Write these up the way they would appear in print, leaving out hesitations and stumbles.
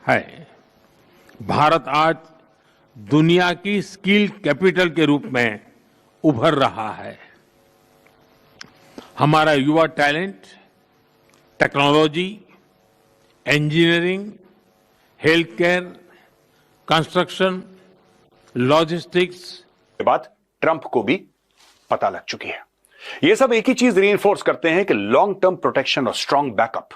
है। भारत आज दुनिया की स्किल कैपिटल के रूप में उभर रहा है। हमारा युवा talent technology, engineering, health care, construction, logistics के बाद ट्रंप को भी पता लग चुकी है। ये सब एक ही चीज रीइंफोर्स करते हैं कि लॉन्ग टर्म प्रोटेक्शन और स्ट्रांग बैकअप।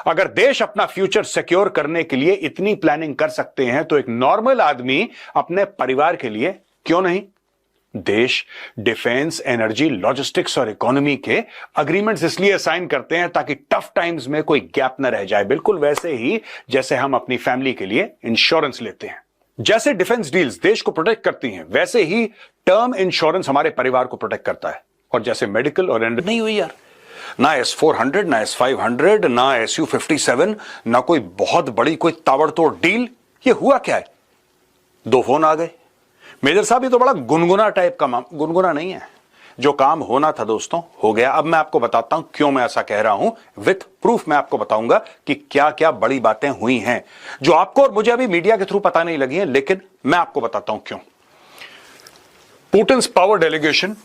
अगर देश अपना फ्यूचर सिक्योर करने के लिए इतनी प्लानिंग कर सकते हैं तो एक नॉर्मल आदमी अपने परिवार के लिए क्यों नहीं? देश डिफेंस, एनर्जी, लॉजिस्टिक्स और इकोनॉमी के अग्रीमेंट्स इसलिए साइन करते हैं ताकि टफ टाइम्स में कोई गैप न रह जाए, बिल्कुल वैसे ही जैसे हम अपनी फैमिली के लिए इंश्योरेंस लेते हैं। जैसे डिफेंस डील्स देश को प्रोटेक्ट करती हैं, वैसे ही टर्म इंश्योरेंस हमारे परिवार को प्रोटेक्ट करता है। और जैसे मेडिकल और नहीं हुई यार, ना S-400, ना S-500, ना SU-57, ना कोई बहुत बड़ी कोई ताबड़तोड़ डील। ये हुआ क्या है? 2 फोन आ गए। मेजर साहब ये तो बड़ा गुनगुना टाइप का गुनगुना नहीं है। जो काम होना था दोस्तों हो गया। अब मैं आपको बताता हूं क्यों मैं ऐसा कह रहा हूं। विथ प्रूफ मैं आपको बताऊंगा कि क्या क्या बड़ी बातें हुई हैं जो आपको और मुझे अभी मीडिया के थ्रू पता नहीं लगी हैं, लेकिन मैं आपको बताता हूं क्यों। Putin's power delegation,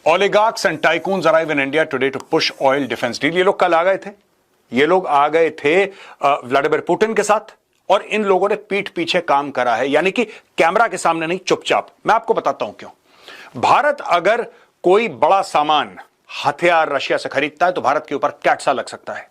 oligarchs and tycoons arrive in India today to push oil defense deal। ये लोग कल आ गए थे। ये लोग आ गए थे व्लादिमीर पुतिन के साथ, और इन लोगों ने पीठ पीछे काम करा है, यानी कि कैमरा के सामने नहीं, चुपचाप। मैं आपको बताता हूं क्यों। भारत अगर कोई बड़ा सामान, हथियार रशिया से खरीदता है तो भारत के ऊपर कैटसा लग सकता है।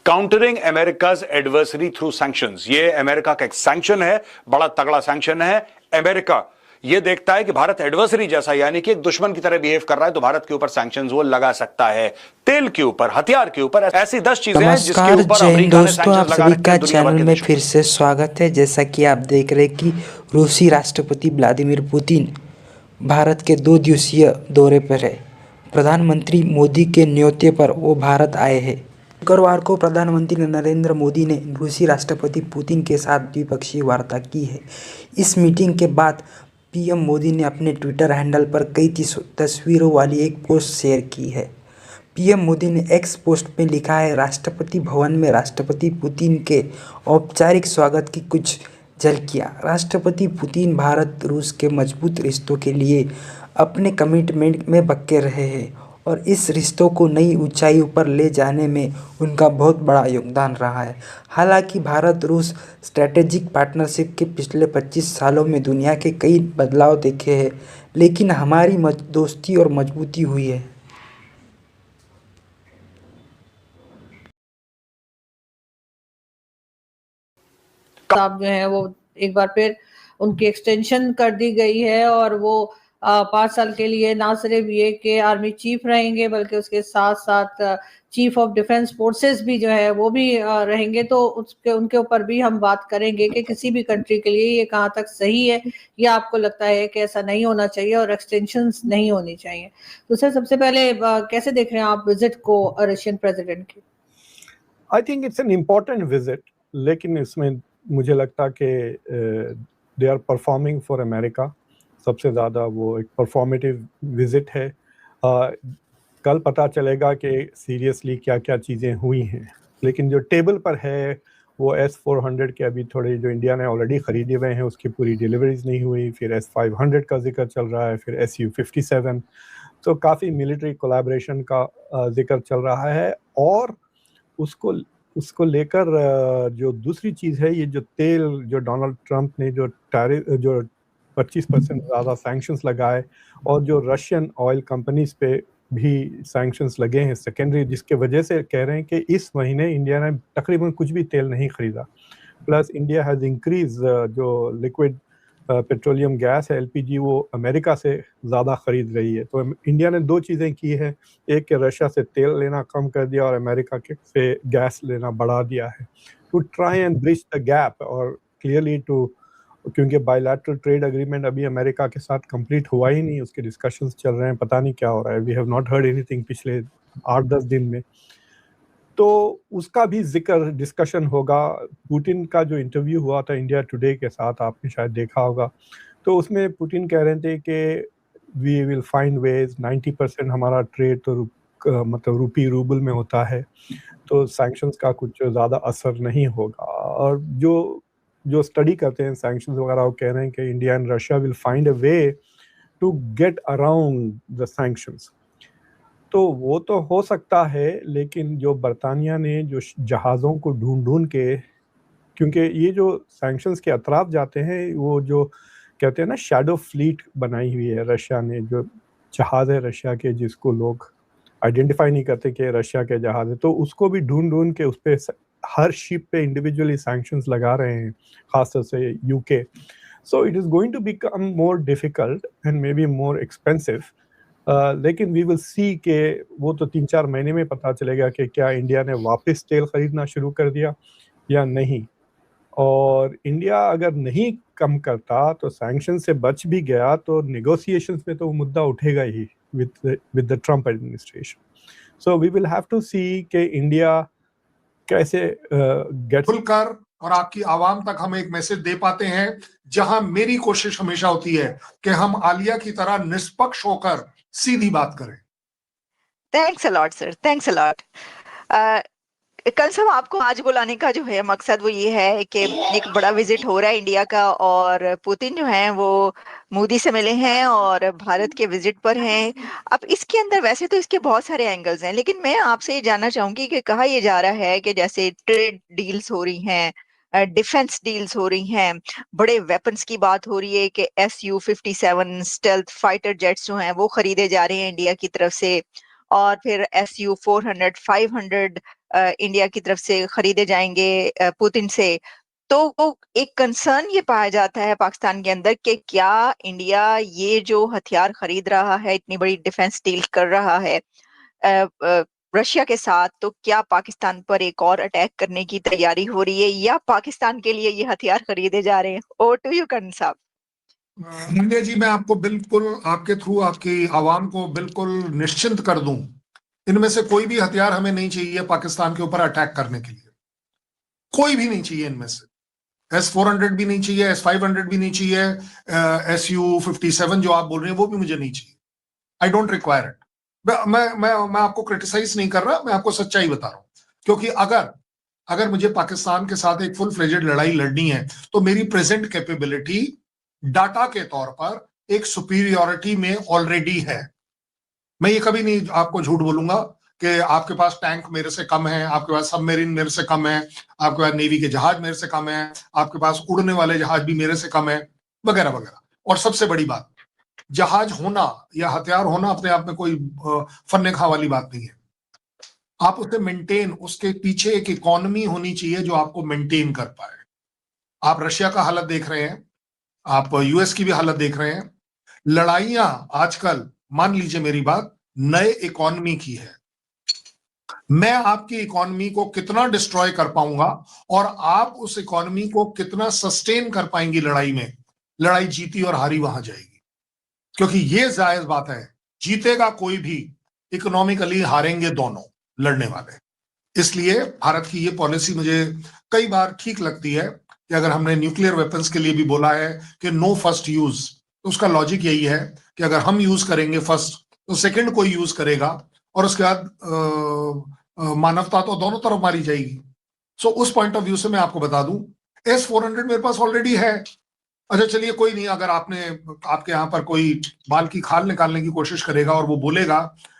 Countering America's adversary through sanctions, ये अमेरिका का एक सैंक्शन है, बड़ा तगड़ा सैंक्शन है। अमेरिका ये देखता है कि भारत एडवर्सरी जैसा, यानी कि एक दुश्मन की तरह बिहेव कर रहा है, तो भारत के ऊपर सैंक्शंस वो लगा सकता है। तेल के ऊपर, हथियार के ऊपर, ऐसी 10 चीजें हैं जिसके ऊपर अमेरिका ने सैंक्शंस लगा रखे हैं। का चैनल में फिर से स्वागत है। जैसा कि आप देख रहे हैं कि रूसी राष्ट्रपति व्लादिमीर पुतिन भारत के 2 दिवसीय दौरे पर है। प्रधानमंत्री मोदी के न्योते पर वो भारत आए हैं। शुक्रवार को प्रधानमंत्री नरेंद्र मोदी ने रूसी राष्ट्रपति पुतिन के साथ द्विपक्षीय वार्ता की है। इस मीटिंग के बाद पीएम मोदी ने अपने ट्विटर हैंडल पर कई तस्वीरों वाली एक पोस्ट शेयर की है। पीएम मोदी ने एक्स पोस्ट में लिखा है, राष्ट्रपति भवन में राष्ट्रपति पुतिन के औपचारिक स्वागत की कुछ झलकियाँ। राष्ट्रपति पुतिन भारत रूस के मजबूत रिश्तों के लिए अपने कमिटमेंट में पक्के रहे हैं और इस रिश्तों को नई ऊंचाइयों पर ले जाने में उनका बहुत बड़ा योगदान रहा है। हालांकि भारत रूस स्ट्रैटेजिक पार्टनरशिप के पिछले 25 सालों में दुनिया के कई बदलाव देखे हैं, लेकिन हमारी दोस्ती और मजबूती हुई है। साहब जो है वो एक बार फिर उनकी एक्सटेंशन कर दी गई है और वो 5 साल के लिए ना सिर्फ ये कि आर्मी चीफ रहेंगे बल्कि उसके साथ साथ चीफ ऑफ डिफेंस फोर्सेस भी जो है वो भी रहेंगे। तो उसके उनके ऊपर भी हम बात करेंगे कि किसी भी कंट्री के लिए ये कहाँ तक सही है या आपको लगता है कि ऐसा नहीं होना चाहिए और एक्सटेंशंस नहीं होनी चाहिए। तो सर सबसे पहले कैसे देख रहे हैं आप विजिट को रशियन प्रेसिडेंट की? I think it's an important visit, लेकिन इसमें मुझे लगता कि they are performing for America. सबसे ज़्यादा वो एक परफॉर्मेटिव विजिट है। कल पता चलेगा कि सीरियसली क्या क्या चीज़ें हुई हैं, लेकिन जो टेबल पर है वो S-400 के अभी थोड़े जो इंडिया ने ऑलरेडी ख़रीदे हुए हैं उसकी पूरी डिलीवरीज नहीं हुई। फिर S-500 का जिक्र चल रहा है, फिर SU-57, तो काफ़ी मिलिट्री कोलैबोरेशन का जिक्र चल रहा है। और उसको लेकर जो दूसरी चीज़ है, ये जो तेल, जो डोनाल्ड ट्रंप ने जो 25% ज़्यादा सैंक्शंस लगाए और जो रशियन ऑयल कंपनीज पे भी सैंक्शंस लगे हैं सेकेंडरी, जिसके वजह से कह रहे हैं कि इस महीने इंडिया ने तकरीबन कुछ भी तेल नहीं खरीदा। प्लस इंडिया हैज़ इंक्रीज जो लिक्विड पेट्रोलियम गैस है, LPG, वो अमेरिका से ज़्यादा ख़रीद रही है। तो इंडिया ने 2 चीज़ें की हैं, एक कि रशिया से तेल लेना कम कर दिया और अमेरिका के से गैस लेना बढ़ा दिया है, to try and bridge the gap. और क्लियरली क्योंकि बायलैटरल ट्रेड एग्रीमेंट अभी अमेरिका के साथ कंप्लीट हुआ ही नहीं, उसके डिस्कशंस चल रहे हैं, पता नहीं क्या हो रहा है। We have not heard anything पिछले 8-10 दिन में, तो उसका भी जिक्र डिस्कशन होगा। पुतिन का जो इंटरव्यू हुआ था इंडिया टुडे के साथ, आपने शायद देखा होगा, तो उसमें पुतिन कह रहे थे कि वी विल फाइंड वेज, 90% हमारा ट्रेड तो मतलब रूबल में होता है, तो सैंक्शंस का कुछ ज़्यादा असर नहीं होगा। और जो जो स्टडी करते हैं सैंक्शंस वगैरह, वो कह रहे हैं कि India and Russia will find a way to get around the sanctions. तो वो तो हो सकता है, लेकिन जो बरतानिया ने जो जहाज़ों को ढूंढ के, क्योंकि ये जो सैंक्शंस के अतराफ जाते हैं, वो जो कहते हैं ना शैडो फ्लीट बनाई हुई है रशिया ने, जो जहाज़ है रशिया के जिसको लोग आइडेंटिफाई नहीं करते कि रशिया के जहाज़ है, तो उसको भी ढूंढ के उस पर हर शिप पे इंडिविजुअली सैंक्शंस लगा रहे हैं, खासतौर से UK. So it is going to become more difficult and maybe more expensive, लेकिन वी विल सी के वो तो 3-4 महीने में पता चलेगा कि क्या इंडिया ने वापस तेल खरीदना शुरू कर दिया या नहीं। और इंडिया अगर नहीं कम करता, तो सैंक्शन से बच भी गया, तो नेगोशिएशंस में तो वो मुद्दा उठेगा ही with the Trump administration. So we will have to see कि इंडिया कैसे gets खुलकर और आपकी आवाम तक हम एक मैसेज दे पाते हैं, जहां मेरी कोशिश हमेशा होती है कि हम आलिया की तरह निष्पक्ष होकर सीधी बात करें। Thanks a lot sir, thanks a lot. कल साहब, आपको आज बुलाने का जो है मकसद वो ये है कि एक बड़ा विजिट हो रहा है इंडिया का, और पुतिन जो हैं वो मोदी से मिले हैं और भारत के विजिट पर हैं। अब इसके अंदर वैसे तो इसके बहुत सारे एंगल्स हैं, लेकिन मैं आपसे ये जानना चाहूंगी कि कहा ये जा रहा है कि जैसे ट्रेड डील्स हो रही हैं, डिफेंस डील्स हो रही हैं, बड़े वेपन्स की बात हो रही है कि Su-57 स्टेल्थ फाइटर जेट्स जो हैं वो खरीदे जा रहे हैं इंडिया की तरफ से, और फिर Su-400 500 इंडिया की तरफ से खरीदे जाएंगे पुतिन से। तो वो एक कंसर्न ये पाया जाता है पाकिस्तान के अंदर कि क्या इंडिया ये जो हथियार खरीद रहा है, इतनी बड़ी डिफेंस डील कर रहा है रशिया के साथ, तो क्या पाकिस्तान पर एक और अटैक करने की तैयारी हो रही है, या पाकिस्तान के लिए ये हथियार खरीदे जा रहे हैं? ओवर टू यू कर्ण साहब। मंगे जी, मैं आपको बिल्कुल आपके थ्रू आपकी आवाम को बिल्कुल निश्चिंत कर दूं, इनमें से कोई भी हथियार हमें नहीं चाहिए पाकिस्तान के ऊपर अटैक करने के लिए। कोई भी नहीं चाहिए इनमें से। S-400 भी नहीं चाहिए, S-500 भी नहीं चाहिए, Su-57 जो आप बोल रहे हैं वो भी मुझे नहीं चाहिए। I don't require it. मैं आपको क्रिटिसाइज नहीं कर रहा, मैं आपको सच्चाई बता रहा हूं। क्योंकि अगर मुझे पाकिस्तान के साथ एक फुल फ्लेजेड लड़ाई लड़नी है, तो मेरी प्रेजेंट कैपेबिलिटी डाटा के तौर पर एक सुपीरियोरिटी में ऑलरेडी है। मैं ये कभी नहीं आपको झूठ बोलूंगा कि आपके पास टैंक मेरे से कम है, आपके पास सबमरीन मेरे से कम है, आपके पास नेवी के जहाज मेरे से कम है, आपके पास उड़ने वाले जहाज भी मेरे से कम है, वगैरह वगैरह। और सबसे बड़ी बात, जहाज होना या हथियार होना अपने आप में कोई फन्ने खा वाली बात नहीं है। आप उसे मेंटेन, उसके पीछे एक इकोनॉमी होनी चाहिए जो आपको मेंटेन कर पाए। आप रशिया का हालत देख रहे हैं, आप यूएस की भी हालत देख रहे हैं। लड़ाइयां आजकल, मान लीजिए मेरी बात, नए इकोनॉमी की है। मैं आपकी इकोनॉमी को कितना डिस्ट्रॉय कर पाऊंगा और आप उस इकोनॉमी को कितना सस्टेन कर पाएंगी लड़ाई में, लड़ाई जीती और हारी वहां जाएगी। क्योंकि ये जायज बात है, जीतेगा कोई भी, इकोनॉमिकली हारेंगे दोनों लड़ने वाले। इसलिए भारत की ये पॉलिसी मुझे कई बार ठीक लगती है कि अगर हमने न्यूक्लियर वेपन्स के लिए भी बोला है कि नो फर्स्ट यूज, तो उसका लॉजिक यही है कि अगर हम यूज करेंगे फर्स्ट, तो सेकंड कोई यूज करेगा, और उसके बाद मानवता तो दोनों तरफ मारी जाएगी। सो उस पॉइंट ऑफ व्यू से मैं आपको बता दूं, S-400 मेरे पास ऑलरेडी है। अच्छा चलिए, कोई नहीं, अगर आपके यहाँ पर कोई बाल की खाल निकालने की कोशिश करेगा और वो बोलेगा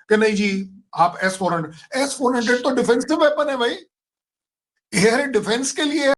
कि नहीं जी आप S-400 तो डिफेंसिव वेपन है भाई, एयर डिफेंस के लिए